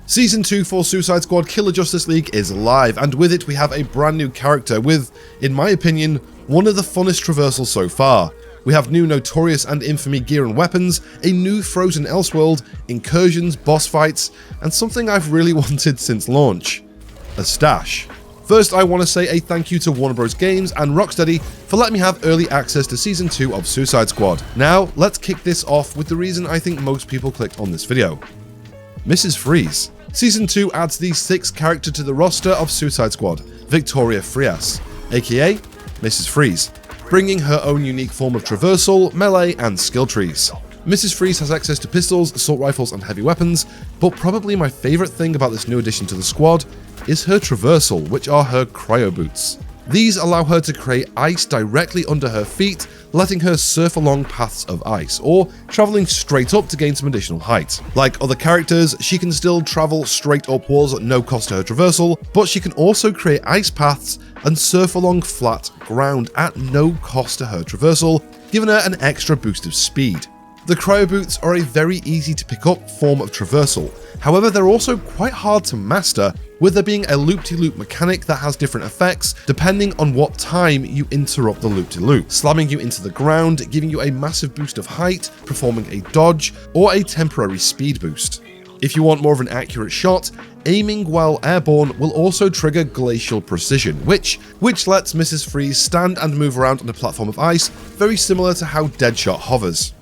Season 2 for Suicide Squad Killer Justice League is live, and with it we have a brand new character with, in my opinion, one of the funnest traversals so far. We have new Notorious and Infamy gear and weapons, a new Frozen Elseworld, incursions, boss fights, and something I've really wanted since launch: a stash. First, I want to say a thank you to Warner Bros Games and Rocksteady for letting me have early access to Season 2 of Suicide Squad. Now, let's kick this off with the reason I think most people clicked on this video: Mrs. Freeze. Season 2 adds the 6th character to the roster of Suicide Squad, Victoria Frias, aka Mrs. Freeze, bringing her own unique form of traversal, melee, and skill trees. Mrs. Freeze has access to pistols, assault rifles, and heavy weapons, but probably my favourite thing about this new addition to the squad is her traversal, which are her cryo boots. These allow her to create ice directly under her feet, letting her surf along paths of ice, or travelling straight up to gain some additional height. Like other characters, she can still travel straight up walls at no cost to her traversal, but she can also create ice paths and surf along flat ground at no cost to her traversal, giving her an extra boost of speed. The cryo boots are a very easy to pick up form of traversal, however they're also quite hard to master, with there being a loop-de-loop mechanic that has different effects depending on what time you interrupt the loop-de-loop, slamming you into the ground, giving you a massive boost of height, performing a dodge, or a temporary speed boost. If you want more of an accurate shot, aiming while airborne will also trigger glacial precision, which lets Mrs. Freeze stand and move around on a platform of ice, very similar to how Deadshot hovers.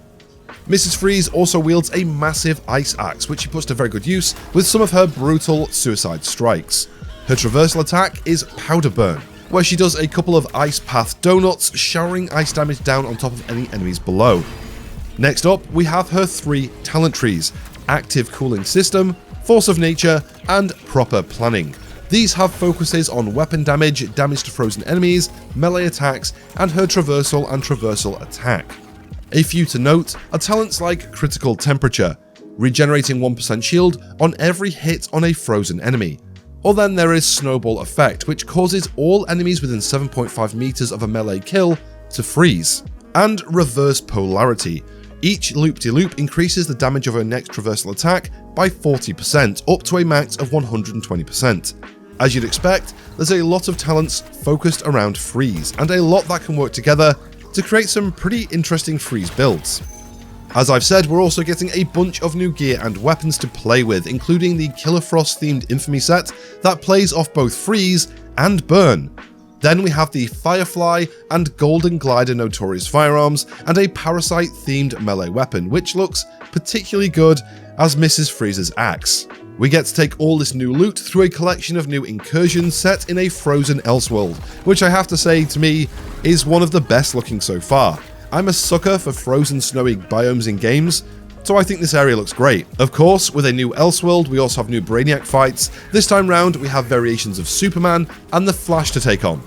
Mrs. Freeze also wields a massive ice axe, which she puts to very good use with some of her brutal suicide strikes. Her traversal attack is Powder Burn, where she does a couple of ice path donuts, showering ice damage down on top of any enemies below. Next up, we have her 3 talent trees: Active Cooling System, Force of Nature, and Proper Planning. These have focuses on weapon damage, damage to frozen enemies, melee attacks, and her traversal and traversal attack. A few to note are talents like Critical Temperature, regenerating 1% shield on every hit on a frozen enemy. Or then there is Snowball Effect, which causes all enemies within 7.5 meters of a melee kill to freeze. And Reverse Polarity. Each loop-de-loop increases the damage of her next traversal attack by 40%, up to a max of 120%. As you'd expect, there's a lot of talents focused around freeze, and a lot that can work together to create some pretty interesting freeze builds. As I've said, we're also getting a bunch of new gear and weapons to play with, including the Killer Frost themed Infamy set that plays off both freeze and burn. Then we have the Firefly and Golden Glider Notorious firearms, and a Parasite themed melee weapon, which looks particularly good as Mrs. Freeze's axe. We get to take all this new loot through a collection of new incursions set in a frozen Elseworld, which I have to say, to me, is one of the best looking so far. I'm a sucker for frozen snowy biomes in games, so I think this area looks great. Of course, with a new Elseworld, we also have new Brainiac fights. This time round, we have variations of Superman and the Flash to take on.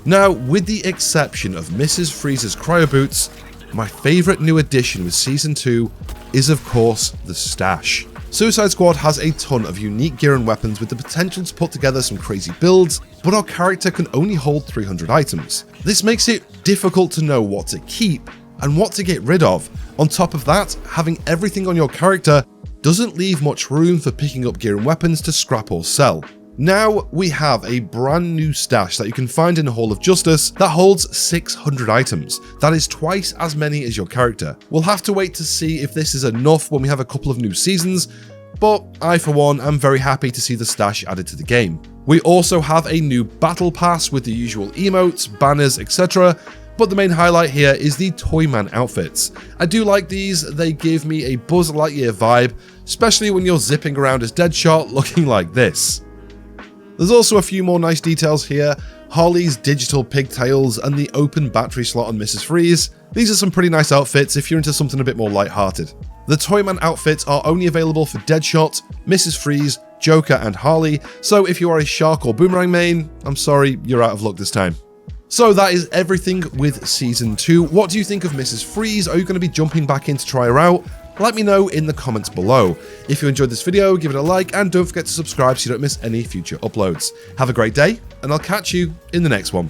Now, with the exception of Mrs. Freeze's cryo boots, my favourite new addition with Season 2 is of course the stash. Suicide Squad has a ton of unique gear and weapons with the potential to put together some crazy builds, but our character can only hold 300 items. This makes it difficult to know what to keep and what to get rid of. On top of that, having everything on your character doesn't leave much room for picking up gear and weapons to scrap or sell. Now we have a brand new stash that you can find in the Hall of Justice that holds 600 items. That is twice as many as your character. We'll have to wait to see if this is enough when we have a couple of new seasons, but I for one am very happy to see the stash added to the game. We also have a new battle pass with the usual emotes, banners, etc. But the main highlight here is the Toyman outfits. I do like these, they give me a Buzz Lightyear vibe, especially when you're zipping around as Deadshot looking like this. There's also a few more nice details here: Harley's digital pigtails and the open battery slot on Mrs. Freeze. These are some pretty nice outfits if you're into something a bit more lighthearted. The Toyman outfits are only available for Deadshot, Mrs. Freeze, Joker and Harley, so if you are a Shark or Boomerang main, I'm sorry, you're out of luck this time. So that is everything with Season 2. What do you think of Mrs. Freeze? Are you going to be jumping back in to try her out? Let me know in the comments below. If you enjoyed this video, give it a like and don't forget to subscribe so you don't miss any future uploads. Have a great day, and I'll catch you in the next one.